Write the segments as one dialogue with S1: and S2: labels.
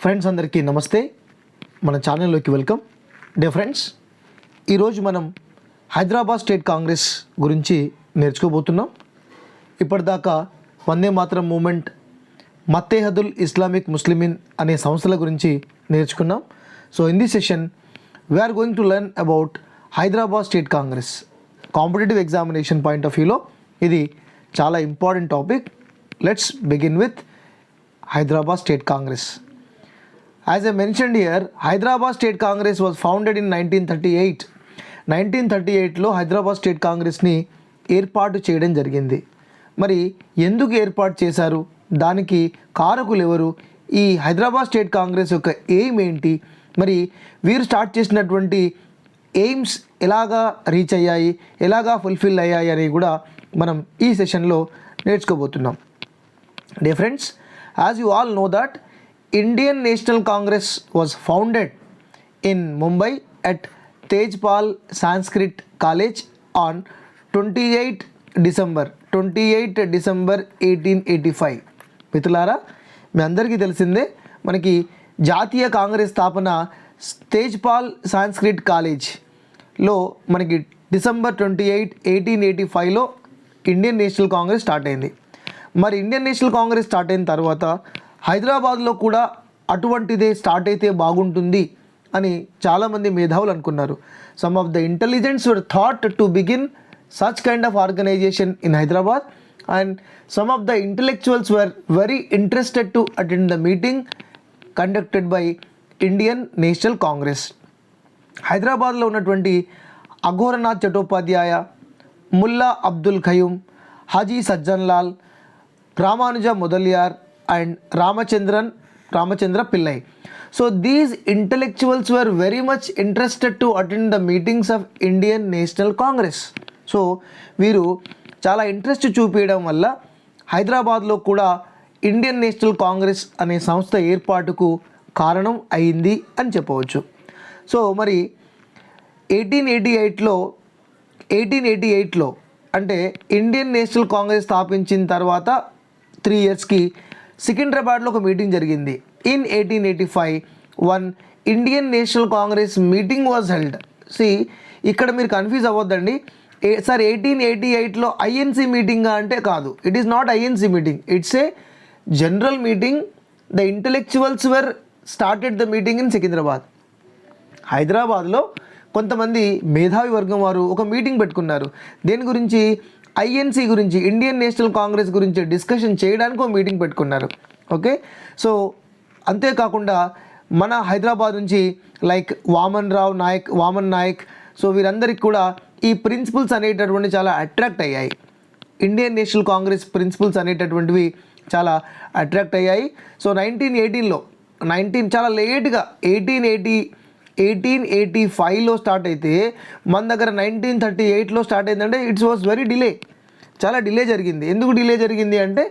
S1: Friends అందరికీ నమస్తే. మన ఛానల్లోకి వెల్కమ్. డియర్ ఫ్రెండ్స్, ఈరోజు మనం హైదరాబాద్ స్టేట్ కాంగ్రెస్ గురించి నేర్చుకోబోతున్నాం. ఇప్పటిదాకా వందే మాతరం మూమెంట్, మత్తేహదుల్ ఇస్లామిక్ ముస్లిమిన్ అనే సంస్థల గురించి నేర్చుకున్నాం. So in this session we are going to learn about Hyderabad state Congress. Competitive examination point of వ్యూలో ఇది చాలా important topic. Let's begin with Hyderabad State Congress. As I mentioned here, Hyderabad State Congress was founded in 1938. 1938లో Hyderabad state కాంగ్రెస్ని ఏర్పాటు చేయడం జరిగింది. మరి ఎందుకు ఏర్పాటు చేశారు, దానికి కారకులు ఎవరు, ఈ హైదరాబాద్ స్టేట్ కాంగ్రెస్ యొక్క ఎయిమ్ ఏంటి, మరి వీరు స్టార్ట్ చేసినటువంటి ఎయిమ్స్ ఎలాగా రీచ్ అయ్యాయి, ఎలాగా ఫుల్ఫిల్ అయ్యాయి అని కూడా మనం ఈ సెషన్లో నేర్చుకోబోతున్నాం. Dear friends, as you all know that Indian National Congress was founded in Mumbai at Tejpal Sanskrit College on 28 December 1885. మిత్రులారా, మీ అందరికీ తెలిసిందే, మనకి జాతీయ కాంగ్రెస్ స్థాపన తేజ్పాల్ సాంస్క్రిట్ కాలేజ్లో మనకి డిసెంబర్ 28, 1885లో ఇండియన్ నేషనల్ కాంగ్రెస్ స్టార్ట్ అయింది. మరి ఇండియన్ నేషనల్ కాంగ్రెస్ స్టార్ట్ అయిన తర్వాత హైదరాబాద్లో కూడా అటువంటిదే స్టార్ట్ అయితే బాగుంటుంది అని చాలామంది మేధావులు అనుకున్నారు. Some of the intelligents were thought to begin such kind of organization in Hyderabad, and some of the intellectuals were very interested to attend the meeting conducted by Indian National Congress. హైదరాబాద్లో ఉన్నటువంటి Aghorenath Chattopadhyay, Mullah Abdul Qayyum, Haji సజ్జన్లాల్, Ramanuja Mudaliar and Ramachandra Pillai. So these intellectuals were very much interested to attend the meetings of Indian National Congress. So వీరు చాలా interest చూపించడం వల్ల హైదరాబాద్లో కూడా Indian National Congress అనే సంస్థ ఏర్పాటుకు కారణం అయింది అని చెప్పవచ్చు. సో మరి 1888లో అంటే ఇండియన్ నేషనల్ కాంగ్రెస్ స్థాపించిన తర్వాత 3 ఇయర్స్కి సికింద్రాబాద్లో ఒక మీటింగ్ జరిగింది. In 1885 one Indian National Congress meeting was held. ఇక్కడ మీరు కన్ఫ్యూజ్ అవ్వద్దండి. సార్ 1888లో ఐఎన్సీ మీటింగా అంటే కాదు, it is not INC meeting, it's a general meeting. The intellectuals were started the meeting in Secunderabad. హైదరాబాద్లో కొంతమంది మేధావి వర్గం వారు ఒక మీటింగ్ పెట్టుకున్నారు. దేని గురించి? ఐఎన్సీ గురించి, ఇండియన్ నేషనల్ కాంగ్రెస్ గురించి డిస్కషన్ చేయడానికి ఒక మీటింగ్ పెట్టుకున్నారు. ఓకే, సో అంతేకాకుండా మన హైదరాబాద్ నుంచి లైక్ వామన్ నాయక్, సో వీరందరికీ కూడా ఈ ప్రిన్సిపల్స్ అనేటటువంటి చాలా అట్రాక్ట్ అయ్యాయి. ఇండియన్ నేషనల్ కాంగ్రెస్ ప్రిన్సిపల్స్ అనేటటువంటివి చాలా అట్రాక్ట్ అయ్యాయి. సో 1918లో చాలా లేట్గా 1885లో స్టార్ట్ అయితే మన దగ్గర 1938లో స్టార్ట్ అయిందంటే ఇట్స్ వాజ్ వెరీ డిలే, చాలా డిలే జరిగింది. ఎందుకు డిలే జరిగింది అంటే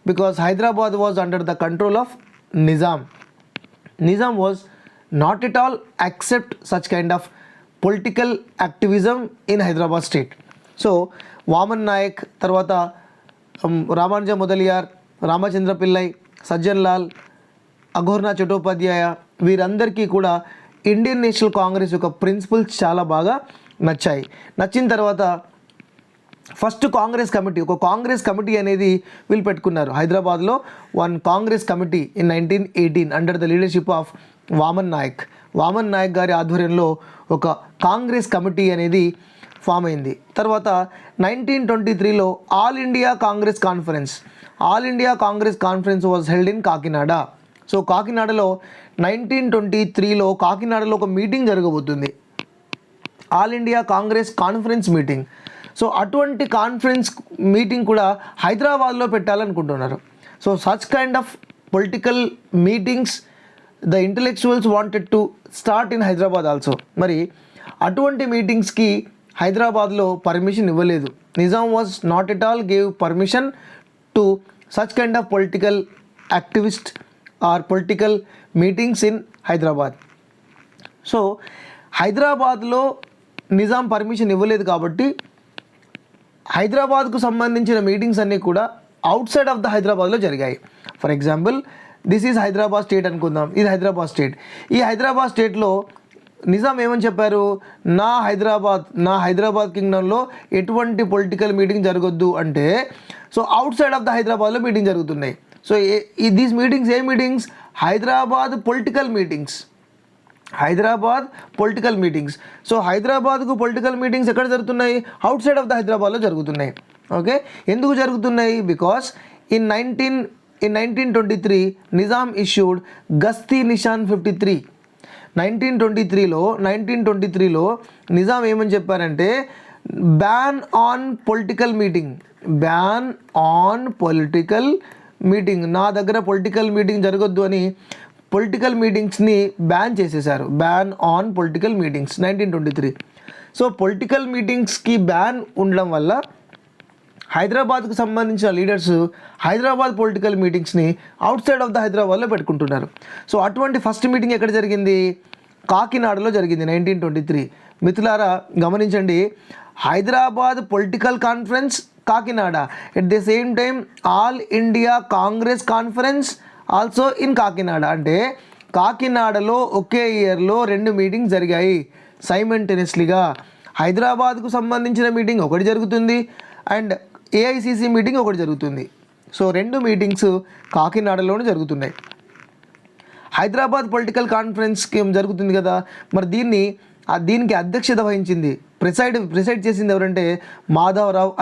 S1: because Hyderabad was under the control of Nizam was not at all accept such kind of political activism in Hyderabad state. So Vaman Naik, తర్వాత రామానుజ మొదలియార్, రామచంద్ర పిల్లై, సజ్జన్ లాల్, అఘోరనాథ్ చటోపాధ్యాయ, వీరందరికీ కూడా ఇండియన్ నేషనల్ కాంగ్రెస్ యొక్క ప్రిన్సిపల్స్ చాలా బాగా నచ్చిన తర్వాత ఫస్ట్ కాంగ్రెస్ కమిటీ అనేది వీళ్ళు పెట్టుకున్నారు. హైదరాబాద్లో one Congress committee in 1918 under the leadership of Waman Nayak గారి ఆధ్వర్యంలో ఒక కాంగ్రెస్ కమిటీ అనేది ఫామ్ అయింది. తర్వాత 1923లో all India Congress conference was held in Kakinada. So కాకినాడలో 1923లో కాకినాడలో ఒక మీటింగ్ జరగబోతుంది, all India Congress conference meeting. So అటువంటి కాన్ఫరెన్స్ మీటింగ్ కూడా హైదరాబాద్లో పెట్టాలనుకుంటున్నారు. So such kind of political meetings the intellectuals wanted to start in Hyderabad also. మరి అటువంటి మీటింగ్స్కి హైదరాబాద్లో పర్మిషన్ ఇవ్వలేదు. Nizam was not at all gave permission to such kind of political activist or political meetings in Hyderabad. So హైదరాబాద్లో Nizam permission ఇవ్వలేదు కాబట్టి హైదరాబాద్కు సంబంధించిన మీటింగ్స్ అన్నీ కూడా అవుట్ సైడ్ ఆఫ్ ద హైదరాబాద్లో జరిగాయి. For example this is Hyderabad state అనుకుందాం, ఇది హైదరాబాద్ స్టేట్. ఈ హైదరాబాద్ స్టేట్లో నిజాం ఏమని చెప్పారు, నా హైదరాబాద్ కింగ్డంలో ఎటువంటి పొలిటికల్ మీటింగ్ జరగొద్దు అంటే, so out side of the హైదరాబాద్లో మీటింగ్ జరుగుతున్నాయి. So these meetings A meetings, Hyderabad political meetings. So హైదరాబాద్కు పొలిటికల్ మీటింగ్స్ ఎక్కడ జరుగుతున్నాయి, అవుట్ సైడ్ ఆఫ్ ద హైదరాబాద్లో జరుగుతున్నాయి. ఓకే, ఎందుకు జరుగుతున్నాయి, బికాస్ ఇన్ 1923 నిజాం ఇష్యూడ్ గస్తీ నిషాన్ 53. 1923లో నిజాం ఏమని చెప్పారంటే, బ్యాన్ ఆన్ పొలిటికల్ మీటింగ్, నా దగ్గర పొలిటికల్ మీటింగ్ జరగొద్దు అని పొలిటికల్ మీటింగ్స్ని బ్యాన్ చేసేసారు. Ban on political meetings 1923. So political మీటింగ్స్కి బ్యాన్ ఉండడం వల్ల హైదరాబాద్కు సంబంధించిన లీడర్స్ హైదరాబాద్ పొలిటికల్ మీటింగ్స్ని అవుట్ సైడ్ ఆఫ్ ద హైదరాబాద్లో పెట్టుకుంటున్నారు. సో అటువంటి ఫస్ట్ మీటింగ్ ఎక్కడ జరిగింది, కాకినాడలో జరిగింది 1923. మిత్రులారా గమనించండి, Hyderabad political conference Kakinada, at the same time all India Congress conference also in Kakinada. అంటే కాకినాడలో ఒకే ఇయర్లో 2 మీటింగ్స్ జరిగాయి సైమల్టేనియస్లీగా. హైదరాబాద్కు సంబంధించిన మీటింగ్ ఒకటి జరుగుతుంది అండ్ ఏఐసిసి మీటింగ్ ఒకటి జరుగుతుంది. సో 2 మీటింగ్స్ కాకినాడలోనే జరుగుతున్నాయి. హైదరాబాద్ పొలిటికల్ కాన్ఫరెన్స్కి జరుగుతుంది కదా, మరి దీనికి అధ్యక్షత వహించింది, ప్రిసైడ్ చేసింది ఎవరంటే మాధవరావు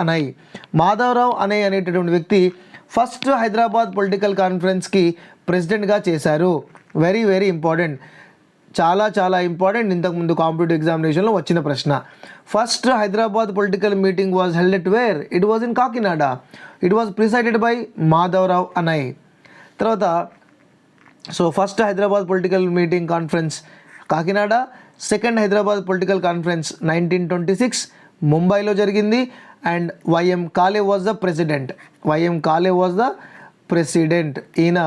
S1: అనయ్ అనేటటువంటి వ్యక్తి ఫస్ట్ హైదరాబాద్ పొలిటికల్ కాన్ఫరెన్స్కి ప్రెసిడెంట్గా చేశారు. వెరీ వెరీ ఇంపార్టెంట్, చాలా ఇంపార్టెంట్. ఇంతకుముందు కాంపిటేటివ్ ఎగ్జామినేషన్లో వచ్చిన ప్రశ్న. First Hyderabad political meeting was held at where, it was in Kakinada. It was presided by Madhavrao Aney. తర్వాత so first Hyderabad political meeting conference Kakinada, second Hyderabad political conference 1926 ముంబైలో జరిగింది and YM Kale was the president. ఈయన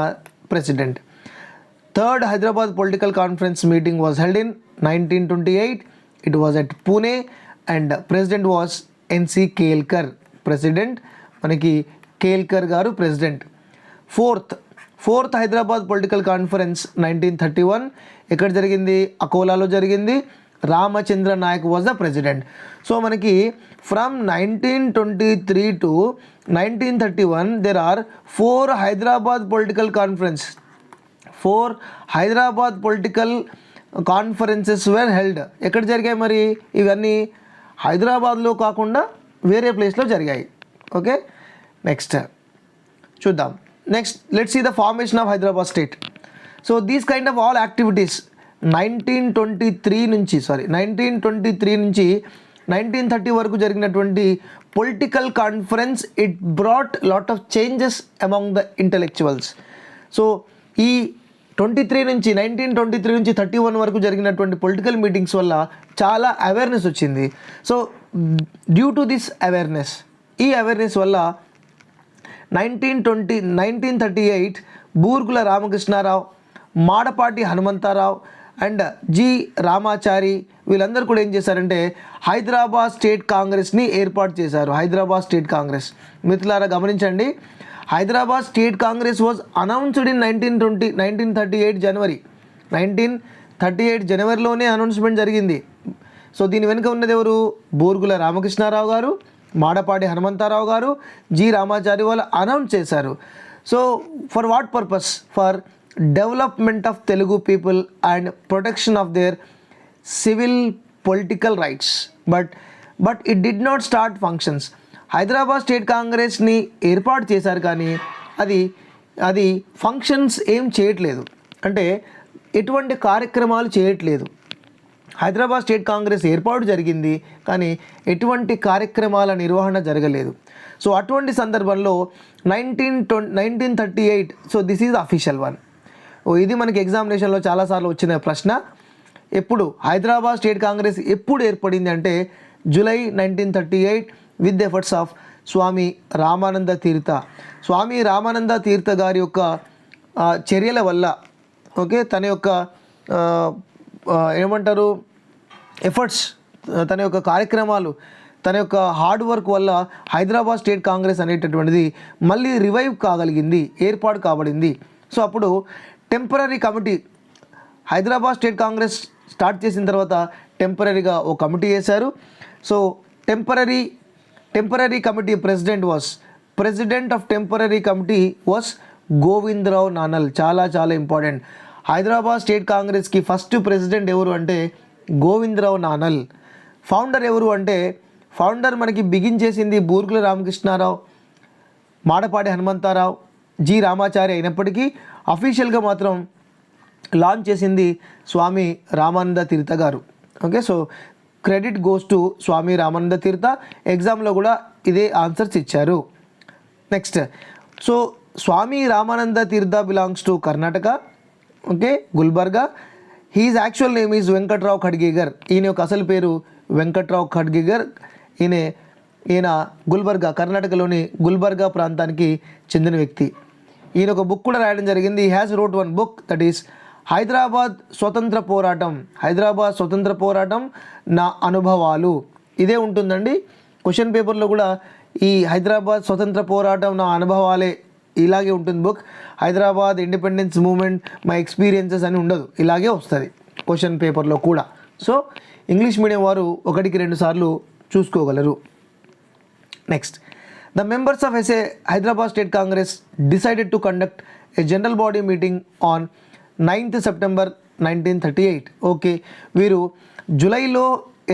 S1: president. Third Hyderabad political conference meeting was held in 1928. It was at Pune and president was NC Kelkar. President మనకి కేల్కర్ గారు president. Fourth Hyderabad political conference 1931 ఎక్కడ జరిగింది, అకోలాలో జరిగింది. Ramachandra Nayak was the president. So మనకి from 1923 to 1931 there are 4 Hyderabad political conference. 4 Hyderabad political conferences were held. ఎక్కడ జరిగాయి మరి ఇవన్నీ, హైదరాబాద్లో కాకుండా వేరే ప్లేస్లో జరిగాయి. ఓకే, నెక్స్ట్ చూద్దాం. Next let's see the formation of Hyderabad state. So these kind of all activities 1923 నుంచి 1930 వరకు జరిగినటువంటి political conference it brought lot of changes among the intellectuals. So ఈ 1923 నుంచి 31 వరకు జరిగినటువంటి పొలిటికల్ మీటింగ్స్ వల్ల చాలా అవేర్నెస్ వచ్చింది. So due to this awareness, ఈ అవేర్నెస్ వల్ల 1938 బూర్గుల రామకృష్ణారావు, మాడపాటి హనుమంతారావు అండ్ జి రామాచారి వీళ్ళందరూ కూడా ఏం చేశారంటే హైదరాబాద్ స్టేట్ కాంగ్రెస్ని ఏర్పాటు చేశారు. Hyderabad state Congress. మిత్రులారా గమనించండి, Hyderabad state Congress was announced in 1938 January. 1938 జనవరిలోనే అనౌన్స్మెంట్ జరిగింది. సో దీని వెనుక ఉన్నది ఎవరు, బూర్గుల రామకృష్ణారావు గారు, మాడపాటి హనుమంతారావు గారు, జి రామాచారి వాళ్ళు అనౌన్స్ చేశారు. So for what purpose, for development of Telugu people and protection of their civil political rights. But it did not start functions. Hyderabad state కాంగ్రెస్ని ఏర్పాటు చేశారు కానీ అది ఫంక్షన్స్ ఏం చేయట్లేదు, అంటే ఎటువంటి కార్యక్రమాలు చేయట్లేదు. హైదరాబాద్ స్టేట్ కాంగ్రెస్ ఏర్పాటు జరిగింది కానీ ఎటువంటి కార్యక్రమాల నిర్వహణ జరగలేదు. సో అటువంటి సందర్భంలో 1938, so this is official one. ఇది మనకి ఎగ్జామినేషన్లో చాలాసార్లు వచ్చిన ప్రశ్న. ఎప్పుడు హైదరాబాద్ స్టేట్ కాంగ్రెస్ ఎప్పుడు ఏర్పడింది అంటే July 1938 with the efforts of Swami Ramananda Tirtha. Swami Ramananda తీర్థ గారి యొక్క చర్యల వల్ల, ఓకే, తన యొక్క ఏమంటారు ఎఫర్ట్స్, తన యొక్క కార్యక్రమాలు, తన యొక్క హార్డ్ వర్క్ వల్ల హైదరాబాద్ స్టేట్ కాంగ్రెస్ అనేటటువంటిది మళ్ళీ రివైవ్ కాగలిగింది, ఏర్పాటు కాబడింది. సో అప్పుడు temporary committee, Hyderabad state Congress start చేసిన తర్వాత టెంపరరీగా ఓ కమిటీ వేశారు. So temporary committee president of temporary committee was Govindrao Nanal. చాలా చాలా ఇంపార్టెంట్. హైదరాబాద్ స్టేట్ కాంగ్రెస్కి ఫస్ట్ ప్రెసిడెంట్ ఎవరు అంటే గోవిందరావు నానల్. ఫౌండర్ ఎవరు అంటే ఫౌండర్ మనకి బిగిన్ చేసింది బూర్గుల రామకృష్ణారావు, మాడపాటి హనుమంతారావు, జి రామాచారి అయినప్పటికీ అఫీషియల్గా మాత్రం లాంచ్ చేసింది స్వామి రామానంద తీర్థ గారు. Okay, so credit goes to Swami Ramananda Tirtha. ఎగ్జామ్లో కూడా ఇదే ఆన్సర్స్ ఇచ్చారు. Next, so Swami Ramananda Tirtha belongs to Karnataka. Okay, Gulbarga. His actual name is Venkatrao Khedgekar. ఈయన యొక్క అసలు పేరు వెంకట్రావు ఖడ్గేగర్. ఈయన గుల్బర్గా, కర్ణాటకలోని గుల్బర్గా ప్రాంతానికి చెందిన వ్యక్తి. ఈయన ఒక బుక్ కూడా రాయడం జరిగింది. He has wrote one book, that is Hyderabad స్వతంత్ర పోరాటం నా అనుభవాలు. ఇదే ఉంటుందండి క్వశ్చన్ పేపర్లో కూడా. ఈ హైదరాబాద్ స్వతంత్ర పోరాటం నా అనుభవాలే ఇలాగే ఉంటుంది book. Hyderabad independence movement my experiences అని ఉండదు, ఇలాగే వస్తుంది క్వశ్చన్ పేపర్లో కూడా. సో ఇంగ్లీష్ మీడియం వారు 1-2 సార్లు చూసుకోగలరు. Next, the members of Hyderabad state Congress decided to conduct a general body meeting on 9th September 1938. Okay, వీరు జూలైలో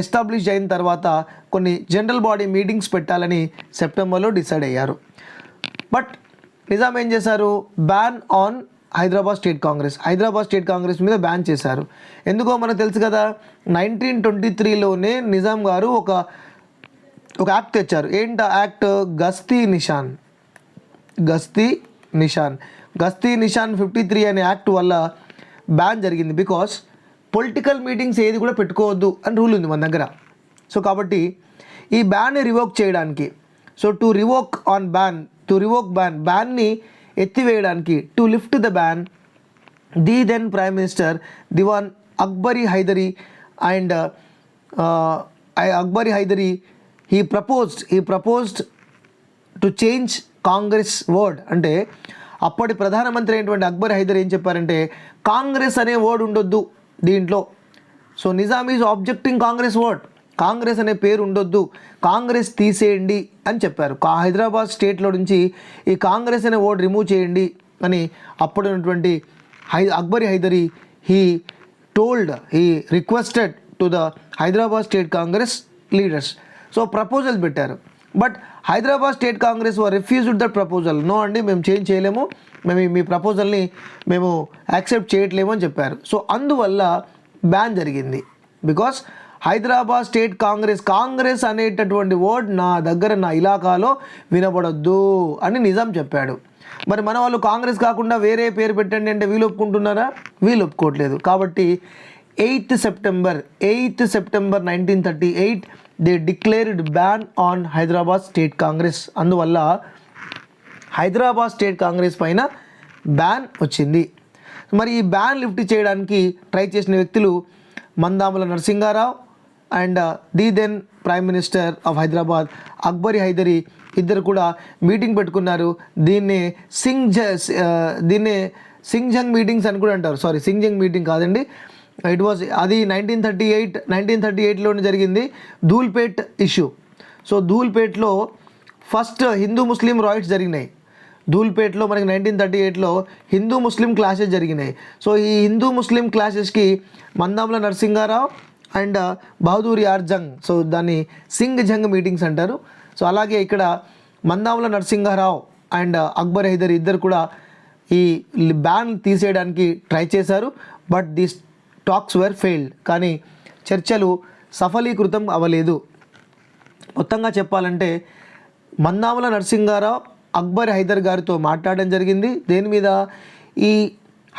S1: ఎస్టాబ్లిష్ అయిన తర్వాత కొన్ని జనరల్ బాడీ మీటింగ్స్ పెట్టాలని సెప్టెంబర్లో డిసైడ్ అయ్యారు. బట్ నిజాం ఏం చేశారు? Ban on Hyderabad state Congress మీద బ్యాన్ చేశారు. ఎందుకో మనకు తెలుసు కదా, 1923లోనే నిజాం గారు ఒక యాక్ట్ తెచ్చారు. ఏంటి ఆ యాక్ట్? గస్తీ నిషాన్ 53 అనే యాక్ట్ వల్ల బ్యాన్ జరిగింది. బికాస్ పొలిటికల్ మీటింగ్స్ ఏది కూడా పెట్టుకోవద్దు అని రూల్ ఉంది మన దగ్గర. సో కాబట్టి ఈ బ్యాన్ని రివోక్ చేయడానికి, సో టు రివోక్ బ్యాన్ని ఎత్తివేయడానికి, to lift the ban, the then prime minister Diwan Akbar Hydari and he proposed to change Congress word. అంటే అప్పటి ప్రధానమంత్రి అయినటువంటి అక్బర్ హైదర్ ఏం చెప్పారంటే కాంగ్రెస్ అనే వర్డ్ ఉండొద్దు దీంట్లో. సో నిజాం ఈజ్ ఆబ్జెక్టింగ్ కాంగ్రెస్ అనే పేరు ఉండొద్దు, కాంగ్రెస్ తీసేయండి అని చెప్పారు. హైదరాబాద్ స్టేట్లో నుంచి ఈ కాంగ్రెస్ అనే వర్డ్ రిమూవ్ చేయండి అని అప్పుడు ఉన్నటువంటి Akbar Hydari he requested to the Hyderabad state Congress leaders. So proposal పెట్టారు. But Hyderabad state Congress refused that proposal. No అండి, మేము చేంజ్ చేయలేము, మేము మీ ప్రపోజల్ని మేము యాక్సెప్ట్ చేయట్లేము అని చెప్పారు. సో అందువల్ల బ్యాన్ జరిగింది. బికాస్ హైదరాబాద్ స్టేట్ కాంగ్రెస్ అనేటటువంటి వర్డ్ నా ఇలాకాలో వినబడొద్దు అని నిజాం చెప్పాడు. మరి మన వాళ్ళు కాంగ్రెస్ కాకుండా వేరే పేరు పెట్టండి అంటే వీళ్ళు ఒప్పుకుంటున్నారా? వీళ్ళు ఒప్పుకోవట్లేదు. కాబట్టి 8th September 1938 they declared ban on Hyderabad state Congress. అందువల్ల హైదరాబాద్ స్టేట్ కాంగ్రెస్ పైన బ్యాన్ వచ్చింది. మరి ఈ బ్యాన్ లిఫ్ట్ చేయడానికి ట్రై చేసిన వ్యక్తులు Mandamula Narasimha Rao and the then prime minister of Hyderabad Akbar Hydari ఇద్దరు కూడా మీటింగ్ పెట్టుకున్నారు. దీన్నే సింగ్జంగ్ మీటింగ్స్ అని కూడా అంటారు. సారీ, సింగ్జంగ్ మీటింగ్ కాదండి, అది 1938లోనే జరిగింది. ధూల్పేట్ ఇష్యూ. సో ధూల్పేట్లో ఫస్ట్ హిందూ ముస్లిం రైట్స్ జరిగినాయి. ధూల్పేట్లో మనకి 1938లో హిందూ ముస్లిం క్లాషెస్ జరిగినాయి. సో ఈ హిందూ ముస్లిం క్లాషెస్కి మందాముల నరసింహారావు అండ్ బహదూర్ యార్ జంగ్, సో దాన్ని సింగ్ జంగ్ మీటింగ్స్ అంటారు. సో అలాగే ఇక్కడ మందాముల నరసింహారావు అండ్ అక్బర్ హైదర్ ఇద్దరు కూడా ఈ బ్యాన్ తీసేయడానికి ట్రై చేశారు. But this talks were failed. కానీ చర్చలు సఫలీకృతం అవ్వలేదు. మొత్తంగా చెప్పాలంటే మందాముల నరసింహారావు అక్బర్ హైదర్ గారితో మాట్లాడడం జరిగింది. దేని మీద? ఈ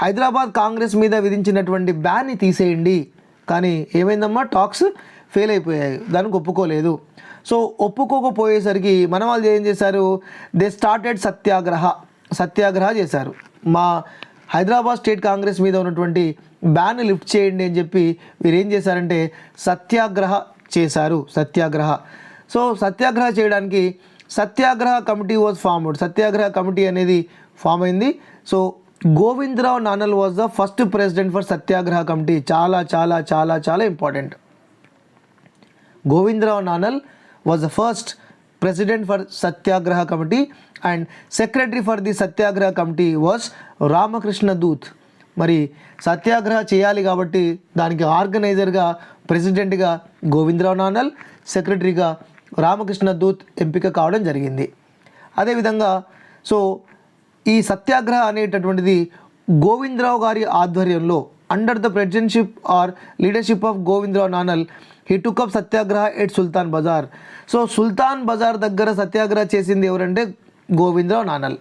S1: హైదరాబాద్ కాంగ్రెస్ మీద విధించినటువంటి బ్యాన్ని తీసేయండి. కానీ ఏమైందమ్మా, టాక్స్ ఫెయిల్ అయిపోయాయి, దానికి ఒప్పుకోలేదు. సో ఒప్పుకోకపోయేసరికి మన వాళ్ళు ఏం చేశారు? దే స్టార్టెడ్ సత్యాగ్రహ చేశారు. మా హైదరాబాద్ స్టేట్ కాంగ్రెస్ మీద ఉన్నటువంటి బ్యాన్ లిఫ్ట్ చేయండి అని చెప్పి వీరు ఏం చేశారంటే సత్యాగ్రహ చేశారు. సో సత్యాగ్రహ చేయడానికి satyagraha committee was formed. Satyagraha committee అనేది ఫామ్ అయింది. So Govindarao Nanal was the first president for satyagraha committee. చాలా చాలా చాలా చాలా important. Govindarao Nanal was the first president for satyagraha committee and secretary for the satyagraha committee was Ramakrishna Dhoot. మరి సత్యాగ్రహ చేయాలి కాబట్టి దానికి ఆర్గనైజర్గా ప్రెసిడెంట్గా గోవిందరావు నానల్, సెక్రటరీగా రామకృష్ణ దూత్ ఎంపిక కావడం జరిగింది. అదేవిధంగా సో ఈ సత్యాగ్రహ అనేటటువంటిది గోవిందరావు గారి ఆధ్వర్యంలో under the presidentship or leadership of Govindarao Nanal he took up satyagraha at Sultan Bazar. So Sultan Bazar దగ్గర సత్యాగ్రహ చేసింది ఎవరంటే గోవిందరావు నానల్.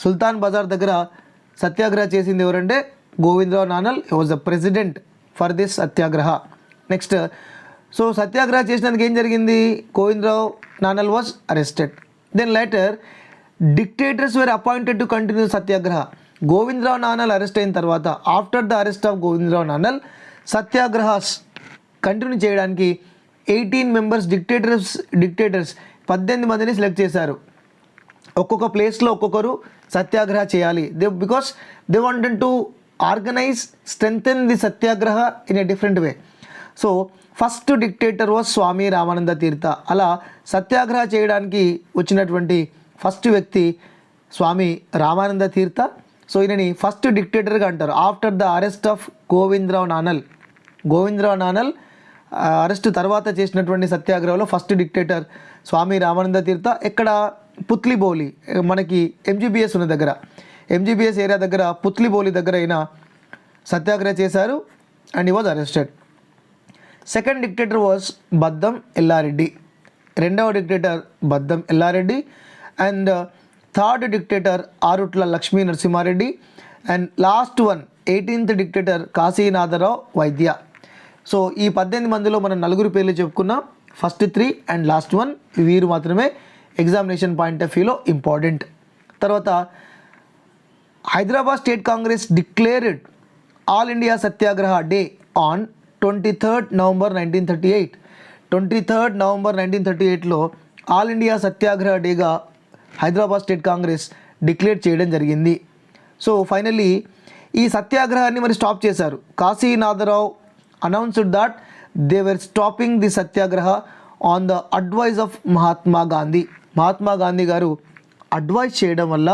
S1: సుల్తాన్ బజార్ దగ్గర సత్యాగ్రహ చేసింది ఎవరంటే Govindarao Nanal. He was the president for this satyagraha. Next so satyagraha చేసినందుకు ఏం జరిగింది? Govindarao Nanal was arrested. Then later dictators were appointed to continue satyagraha. Govindarao Nanal arrest అయిన తర్వాత after the arrest of Govindarao Nanal satyagrahas continue చేయడానికి 18 మెంబర్స్ డిక్టేటర్స్ 18 మందిని సెలెక్ట్ చేశారు. ఒక్కొక్క ప్లేస్లో ఒక్కొక్కరు సత్యాగ్రహ చేయాలి. Because they wanted to organize strengthen the satyagraha in a different way. So first dictator was Swami Ramananda Tirtha. అలా సత్యాగ్రహ చేయడానికి వచ్చినటువంటి ఫస్ట్ వ్యక్తి స్వామి రామానంద తీర్థ. సో ఈయనని ఫస్ట్ డిక్టేటర్గా అంటారు. After the arrest of Govindarao Nanal arrest తర్వాత చేసినటువంటి సత్యాగ్రహంలో ఫస్ట్ డిక్టేటర్ స్వామి రామానంద తీర్థ. ఎక్కడ? పుత్లిబౌలి, మనకి ఎంజీబీఎస్ ఉన్న దగ్గర, ఎంజీబీఎస్ ఏరియా దగ్గర పుత్లిబౌలి దగ్గర అయిన సత్యాగ్రహ చేశారు and he was arrested. Second dictator was Baddam Yellareddy. రెండవ dictator Baddam Yellareddy and third dictator Arutla Lakshmi Narasimhareddy and last one 18th dictator Kashinatharao Vaidya. So ఈ 18 మందిలో మనం 4 పేర్లు చెప్పుకున్నాం. ఫస్ట్ 3 అండ్ లాస్ట్ 1 వీరు మాత్రమే ఎగ్జామినేషన్ పాయింట్ ఆఫ్ వ్యూలో ఇంపార్టెంట్. తర్వాత Hyderabad state Congress declared all India satyagraha day on 23rd November 1938. 23rd November 1938లో ఆల్ ఇండియా సత్యాగ్రహ డేగా హైదరాబాద్ స్టేట్ కాంగ్రెస్ డిక్లేర్ చేయడం జరిగింది. సో ఫైనల్లీ ఈ సత్యాగ్రహాన్ని మరి స్టాప్ చేశారు. Kashinatharao announced that they were stopping the satyagraha on the advice of Mahatma Gandhi. Mahatma Gandhi గారు అడ్వైజ్ చేయడం వల్ల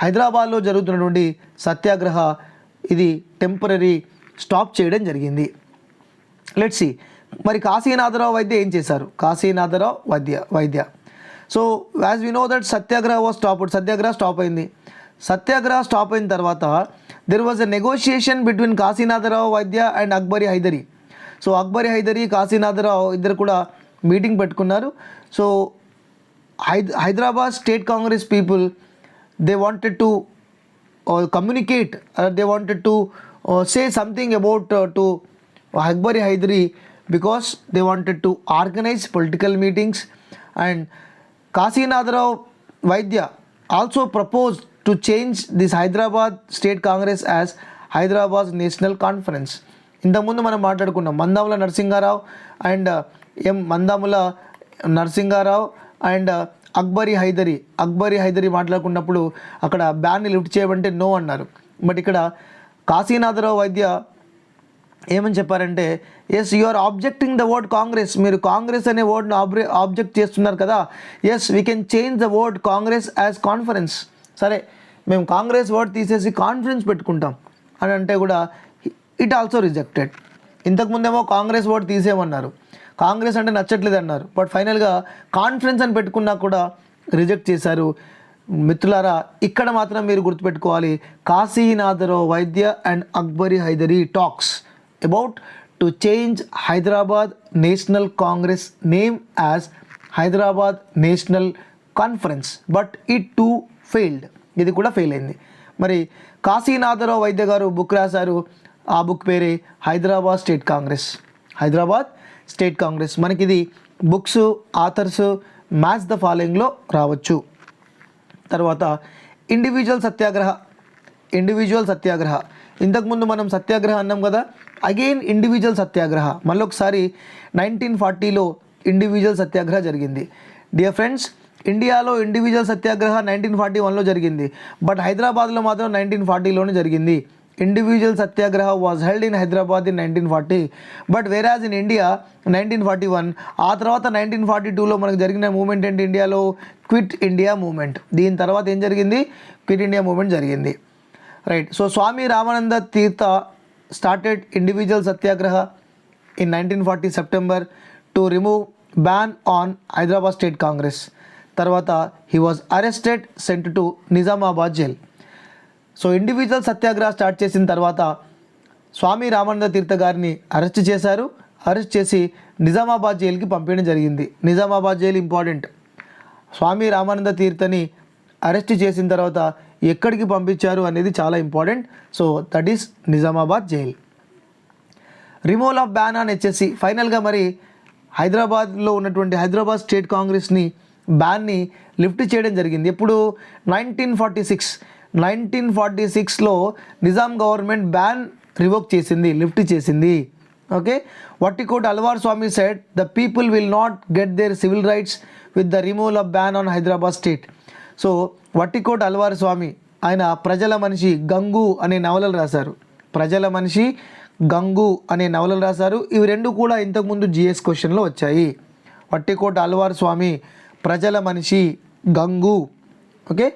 S1: హైదరాబాద్లో జరుగుతున్నటువంటి సత్యాగ్రహ ఇది టెంపరీ స్టాప్ చేయడం జరిగింది. లెట్స్ సీ మరి కాశీనాథరావు వైద్య ఏం చేశారు? Kashinatharao Vaidya so as we know that satyagraha was stopped. Satyagraha stop అయింది. సత్యాగ్రహ స్టాప్ అయిన తర్వాత there was a negotiation between Kashinatharao Vaidya and Akbari Hydari. So Akbari Hydari Kashinatharao ఇద్దరు కూడా మీటింగ్ పెట్టుకున్నారు. So Hyderabad state Congress people they wanted to communicate, they wanted to say something about to Akbari Haidari because they wanted to organize political meetings, and Kasinatharav Vaidya also proposed to change this Hyderabad State Congress as Hyderabad National Conference. ఇంతకుముందు మనం మాట్లాడుకున్నాం Mandamula Narasimha Rao and Mandamula Narasimha Rao and Akbari Hydari మాట్లాడుకున్నప్పుడు అక్కడ బ్యాన్ని lift చేయమంటే no అన్నారు. But ఇక్కడ కాశీనాథరావు వైద్య ఏమని చెప్పారంటే yes you are objecting the word Congress, మీరు కాంగ్రెస్ అనే వర్డ్ను ఆబ్జెక్ట్ చేస్తున్నారు కదా, yes we can change the word Congress as conference. సరే మేము కాంగ్రెస్ వర్డ్ తీసేసి కాన్ఫరెన్స్ పెట్టుకుంటాం అని అంటే కూడా ఇట్ ఆల్సో రిజెక్టెడ్. ఇంతకుముందేమో కాంగ్రెస్ వర్డ్ తీసేయమన్నారు, కాంగ్రెస్ అంటే నచ్చట్లేదు అన్నారు, బట్ ఫైనల్గా కాన్ఫరెన్స్ అని పెట్టుకున్నా కూడా రిజెక్ట్ చేశారు. మిత్రులారా ఇక్కడ మాత్రం మీరు గుర్తుపెట్టుకోవాలి, Kashinatharao Vaidya and Akbari Hydari talks about to change Hyderabad national Congress name as Hyderabad national conference, but it too failed. ఇది కూడా ఫెయిల్ అయింది. మరి కాశీనాథరావు వైద్య గారు బుక్ రాశారు, ఆ బుక్ పేరే హైదరాబాద్ స్టేట్ కాంగ్రెస్. మనకి ఇది బుక్స్ ఆథర్స్ మ్యాచ్ ద ఫాలోయింగ్లో రావచ్చు. తర్వాత ఇండివిజువల్ సత్యాగ్రహ ఇంతకుముందు మనం సత్యాగ్రహ అన్నాం కదా, అగైన్ ఇండివిజువల్ సత్యాగ్రహ మళ్ళీ ఒకసారి 1940లో ఇండివిజువల్ సత్యాగ్రహ జరిగింది. డియర్ ఫ్రెండ్స్, ఇండియాలో ఇండివిజువల్ సత్యాగ్రహ 1941లో జరిగింది, బట్ హైదరాబాద్లో మాత్రం 1940లోనే జరిగింది. Individual Satyagraha was held in Hyderabad in 1940, but whereas in India 1941. ఆ తర్వాత 1942లో మనకు జరిగిన మూమెంట్ ఏంటి ఇండియాలో? Quit India moment. దీని తర్వాత ఏం జరిగింది? క్విట్ ఇండియా మూమెంట్ జరిగింది, right. So Swami Ramananda Tirtha started individual Satyagraha in 1940 September to remove ban on Hyderabad State Congress. తర్వాత he was arrested, sent to Nizamabad jail. So individual Satyagraha start చేసిన తర్వాత స్వామి రామానంద తీర్థ గారిని arrest చేశారు. అరెస్ట్ చేసి నిజామాబాద్ జైలుకి పంపించడం జరిగింది. Nizamabad jail important. స్వామి రామానంద తీర్థని అరెస్ట్ చేసిన తర్వాత ఎక్కడికి పంపించారు అనేది చాలా important. So that is Nizamabad jail. Removal of ban on HSC. ఫైనల్గా మరి హైదరాబాద్లో ఉన్నటువంటి హైదరాబాద్ స్టేట్ కాంగ్రెస్ని బ్యాన్ని లిఫ్ట్ చేయడం జరిగింది. ఎప్పుడు? 1946లో నిజాం గవర్నమెంట్ బ్యాన్ రివోక్ చేసింది, లిఫ్ట్ చేసింది. Okay. Vattikota Alwar Swami said the people will not get their civil rights with the removal of ban on Hyderabad state. So Vattikota Alwar Swami ఆయన ప్రజల మనిషి, గంగు అనే నవలలు రాశారు. ప్రజల మనిషి, గంగు అనే నవలలు రాశారు. ఇవి రెండు కూడా ఇంతకుముందు జిఎస్ క్వశ్చన్లో వచ్చాయి. వట్టికోట అల్వార్ స్వామి ప్రజల మనిషి, గంగు ఓకే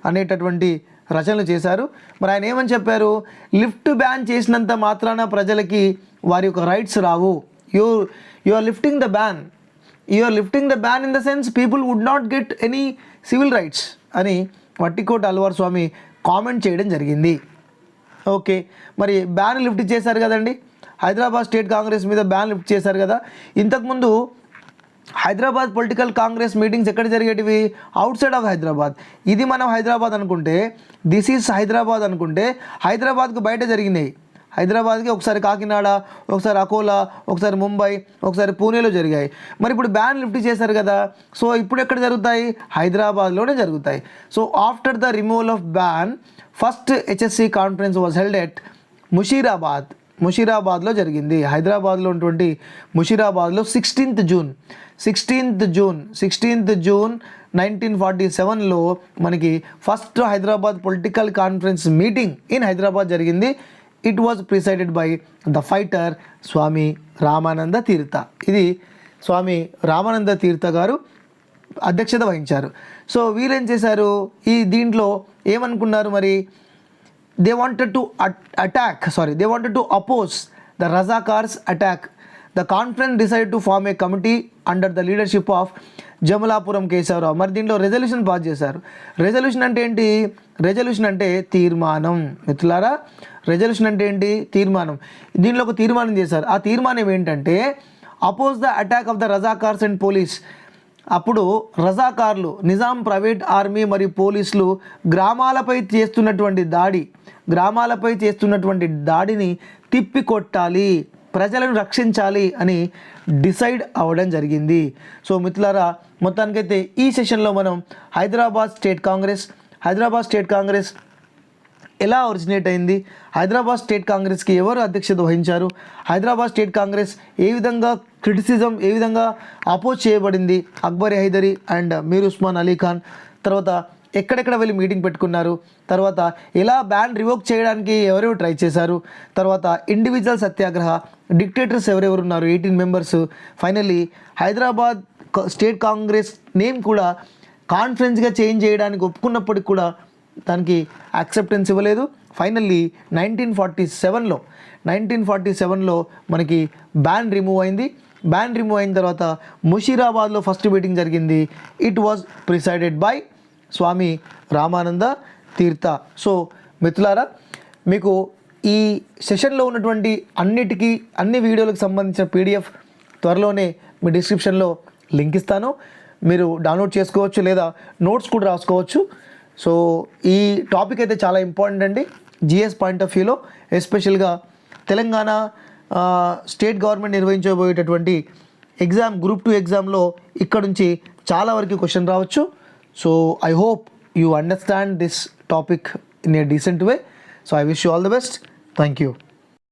S1: అనేటటువంటి రచనలు చేశారు. మరి ఆయన ఏమని చెప్పారు? లిఫ్ట్ బ్యాన్ చేసినంత మాత్రాన ప్రజలకి వారి యొక్క రైట్స్ రావు. You are lifting the ban, in the sense people would not get any civil rights అని వట్టికోట అల్వార్ స్వామి కామెంట్ చేయడం జరిగింది. ఓకే. మరి బ్యాన్ లిఫ్ట్ చేశారు కదండి, హైదరాబాద్ స్టేట్ కాంగ్రెస్ మీద బ్యాన్ లిఫ్ట్ చేశారు కదా. ఇంతకుముందు హైదరాబాద్ పొలిటికల్ కాంగ్రెస్ మీటింగ్స్ ఎక్కడ జరిగేటివి? Outside of Hyderabad. ఇది మనం హైదరాబాద్ అనుకుంటే, దిస్ ఈజ్ హైదరాబాద్ అనుకుంటే, హైదరాబాద్కు బయట జరిగినాయి. హైదరాబాద్కి ఒకసారి కాకినాడ, ఒకసారి అకోలా, ఒకసారి ముంబై, ఒకసారి పూణేలో జరిగాయి. మరి ఇప్పుడు బ్యాన్ లిఫ్ట్ చేశారు కదా, సో ఇప్పుడు ఎక్కడ జరుగుతాయి? హైదరాబాద్లోనే జరుగుతాయి. So after the removal of ban, first HSC conference was held at ముషీరాబాద్లో జరిగింది. హైదరాబాద్లో ఉన్నటువంటి ముషీరాబాద్లో 16th జూన్ 1947లో మనకి first Hyderabad political conference meeting in Hyderabad జరిగింది. It was presided by the fighter Swami Ramananda Tirtha. ఇది స్వామి రామానంద తీర్థ గారు అధ్యక్షత వహించారు. సో వీళ్ళేం చేశారు? ఈ దీంట్లో ఏమనుకున్నారు మరి? they wanted to oppose the Razakars attack. The conference decided to form a committee under the leadership of Jamalapuram Keshavarao. మరి దీంట్లో రెజల్యూషన్ పాస్ చేశారు. రెజల్యూషన్ అంటే ఏంటి? రెజల్యూషన్ అంటే తీర్మానం. మిత్రులారా, రెజల్యూషన్ అంటే ఏంటి? తీర్మానం. దీనిలో ఒక తీర్మానం చేశారు. ఆ తీర్మానం ఏంటంటే oppose the attack of the Razakars and police. అప్పుడు రజాకార్లు, నిజాం ప్రైవేట్ ఆర్మీ మరియు పోలీసులు గ్రామాలపై చేస్తున్నటువంటి దాడిని తిప్పికొట్టాలి, ప్రజలను రక్షించాలి అని డిసైడ్ అవ్వడం జరిగింది. సో మిత్రులారా, మొత్తానికైతే ఈ సెషన్లో మనం హైదరాబాద్ స్టేట్ కాంగ్రెస్ ఎలా ఒరిజినేట్ అయింది, హైదరాబాద్ స్టేట్ కాంగ్రెస్కి ఎవరు అధ్యక్షత వహించారు, హైదరాబాద్ స్టేట్ కాంగ్రెస్ ఏ విధంగా క్రిటిసిజం, ఏ విధంగా అపోజ్ చేయబడింది అక్బర్ హైదరీ అండ్ మీర్ ఉస్మాన్ అలీ ఖాన్, తర్వాత ఎక్కడెక్కడ వెళ్ళి మీటింగ్ పెట్టుకున్నారు, తర్వాత ఎలా బ్యాన్ రివోక్ చేయడానికి ఎవరెవరు ట్రై చేశారు, తర్వాత ఇండివిజువల్ సత్యాగ్రహ డిక్టేటర్స్ ఎవరెవరు ఉన్నారు 18 members, finally Hyderabad state Congress name కూడా కాన్ఫరెన్స్గా చేంజ్ చేయడానికి ఒప్పుకున్నప్పటికి కూడా దానికి యాక్సెప్టెన్స్ ఇవ్వలేదు. ఫైనల్లీ 1947లో మనకి బ్యాన్ రిమూవ్ అయింది. బ్యాన్ రిమూవ్ అయిన తర్వాత ముషీరాబాద్లో ఫస్ట్ మీటింగ్ జరిగింది. It was presided by Swamy Ramananda Tirtha. So మిత్రులారా, మీకు ఈ సెషన్లో ఉన్నటువంటి అన్ని వీడియోలకు సంబంధించిన పీడిఎఫ్ త్వరలోనే మీ డిస్క్రిప్షన్లో లింక్ ఇస్తాను. మీరు డౌన్లోడ్ చేసుకోవచ్చు లేదా నోట్స్ కూడా రాసుకోవచ్చు. సో ఈ టాపిక్ అయితే చాలా ఇంపార్టెంట్ అండి జిఎస్ పాయింట్ ఆఫ్ వ్యూలో, ఎస్పెషల్గా తెలంగాణ స్టేట్ గవర్నమెంట్ నిర్వహించబోయేటటువంటి ఎగ్జామ్ గ్రూప్ 2 ఎగ్జామ్లో ఇక్కడ నుంచి చాలా వరకు క్వశ్చన్ రావచ్చు. So I hope you understand this topic in a decent way. So I wish you all the best. Thank you.